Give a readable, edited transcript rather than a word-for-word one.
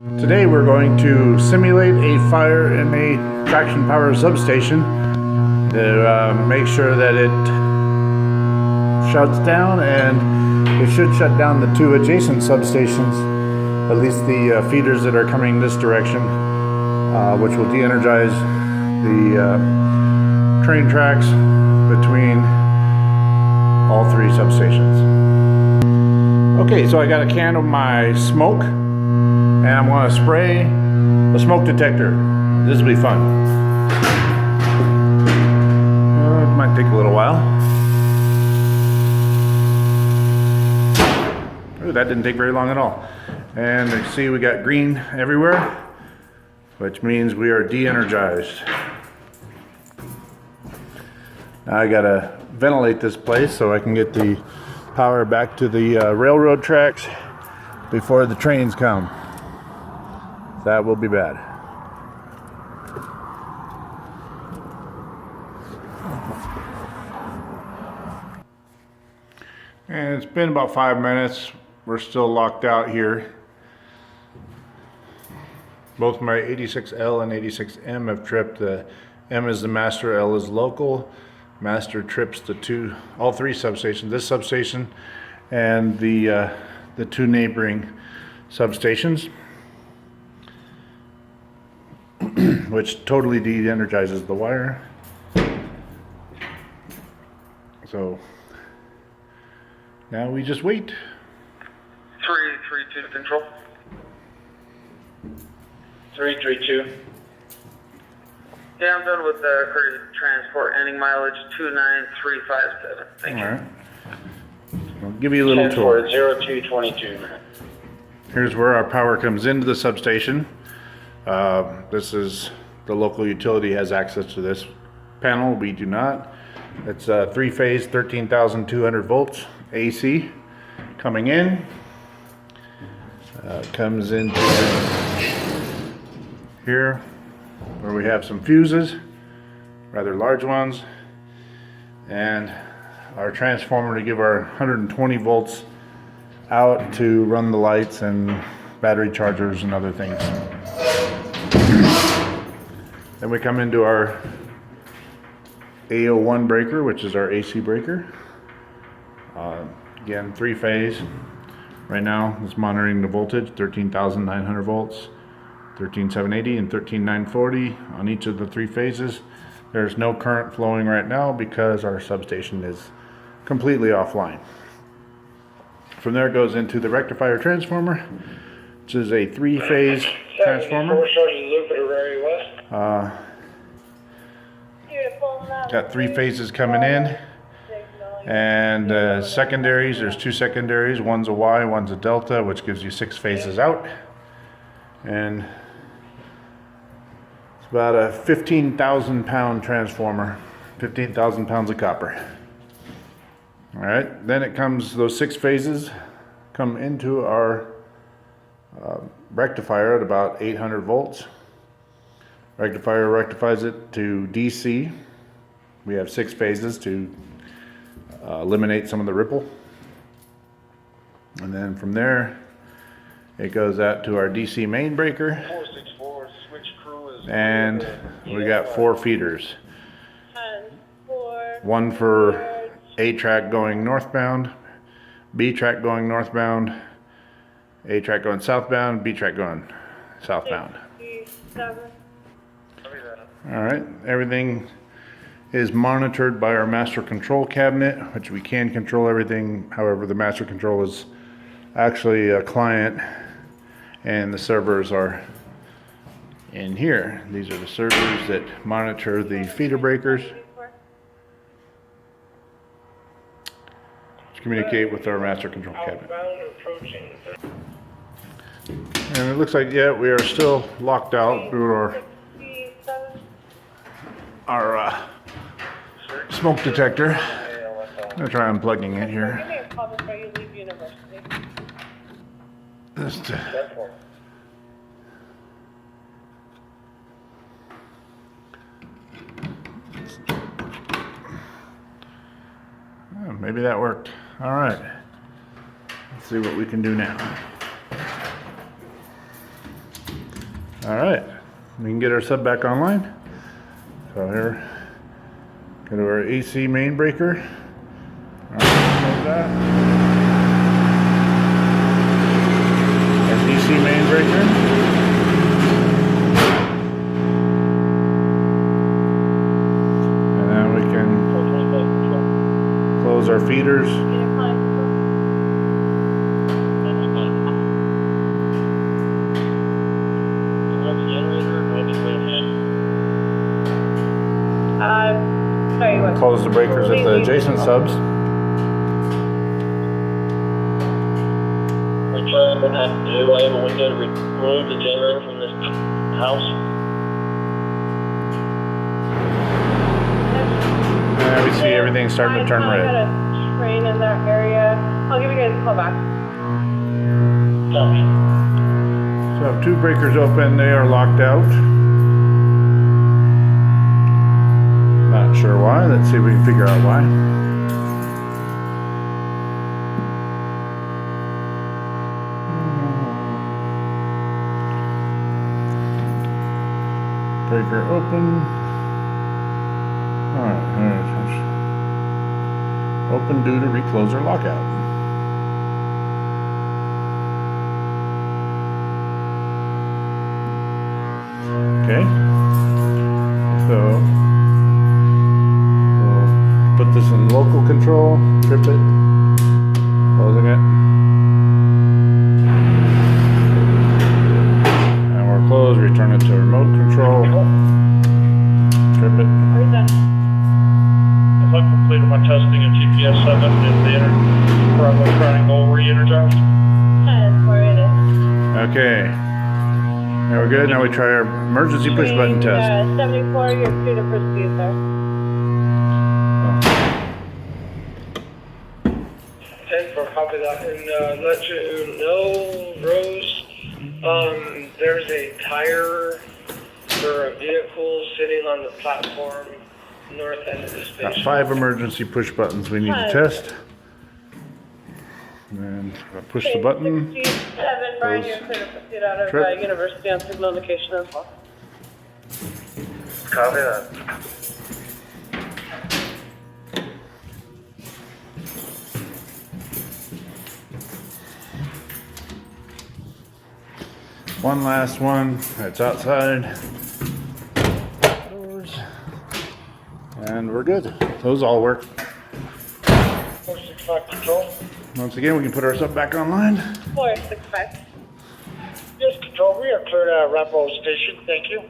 Today we're going to simulate a fire in a traction power substation to make sure that it shuts down, and it should shut down the two adjacent substations, at least the feeders that are coming this direction, which will de-energize the train tracks between all three substations. Okay, so I got a can of my smoke, and I'm going to spray a smoke detector. This will be fun. It might take a little while. Ooh, that didn't take very long at all. And you see we got green everywhere, which means we are de-energized. Now I gotta ventilate this place so I can get the power back to the railroad tracks before the trains come. That will be bad. And it's been about 5 minutes. We're still locked out here. Both my 86L and 86M have tripped. The M is the master, L is local. Master trips all three substations. This substation and the two neighboring substations, which totally de-energizes the wire. So now we just wait. 332 control. 332. Yeah, I'm done with the courtesy transport, ending mileage 29357. Thank you. All right. I'll give you a little tour. 0222. Here's where our power comes into the substation. This is the local utility has access to this panel. We do not. It's three-phase, 13,200 volts AC coming in. Comes into here where we have some fuses, rather large ones, and our transformer to give our 120 volts out to run the lights and battery chargers and other things. Then we come into our A01 breaker, which is our AC breaker. Again, three-phase. Right now it's monitoring the voltage, 13,900 volts, 13,780 and 13,940 on each of the three phases. There's no current flowing right now because our substation is completely offline. From there it goes into the rectifier transformer, which is a three-phase transformer. Got three phases coming in, and secondaries, there's two secondaries, one's a Y, one's a delta, which gives you 6 phases out, and it's about a 15,000 pound transformer, 15,000 pounds of copper. All right, then it comes, those 6 phases come into our rectifier at about 800 volts. Rectifier rectifies it to DC. We have 6 phases to eliminate some of the ripple. And then from there, it goes out to our DC main breaker. 464 switch crew is. And we got 4 feeders. One for A track going northbound, B track going northbound, A track going southbound, B track going southbound. All right, everything is monitored by our master control cabinet, which we can control everything. However, the master control is actually a client, and the servers are in here. These are the servers that monitor the feeder breakers to communicate with our master control cabinet. And it looks like, yeah, we are still locked out through our smoke detector. I'm gonna try unplugging it here. Maybe that worked. All right. Let's see what we can do now. All right, we can get our sub back online. So here, go to our AC main breaker. All right, close that. Our DC main breaker. And then we can close our feeders. Sorry, what? Close the breakers at the adjacent subs. We're trying to do I have a window to remove the generator from this house. And we see everything starting to turn I got red. a train in that area. I'll give you guys a call back. Copy. So I have 2 breakers open, they are locked out. Not sure why, let's see if we can figure out why. Breaker open. Alright, open due to recloser lockout. Okay, so we'll put this in local control, trip it, closing it, and we're closed, return it to remote control, trip it. Are you done? If I completed my testing of GPS 7 and the Bravo triangle re-energized. 10, where it is. Okay, now we're good. Now we try our emergency push button test. 74, you're clear to proceed, sir. For copy that, and let you know, Rose, there's a tire for a vehicle sitting on the platform north end of the Got station. 5 emergency push buttons we need to test. And push the button. 67, Brian, Close. you're clear to proceed out of Trip. University on signal indication as well. Copy that. One last one. It's outside. Doors. And we're good. Those all work. 465 control. Once again, we can put our stuff back online. 465. Yes, control. We are cleared out of Rambo Station. Thank you.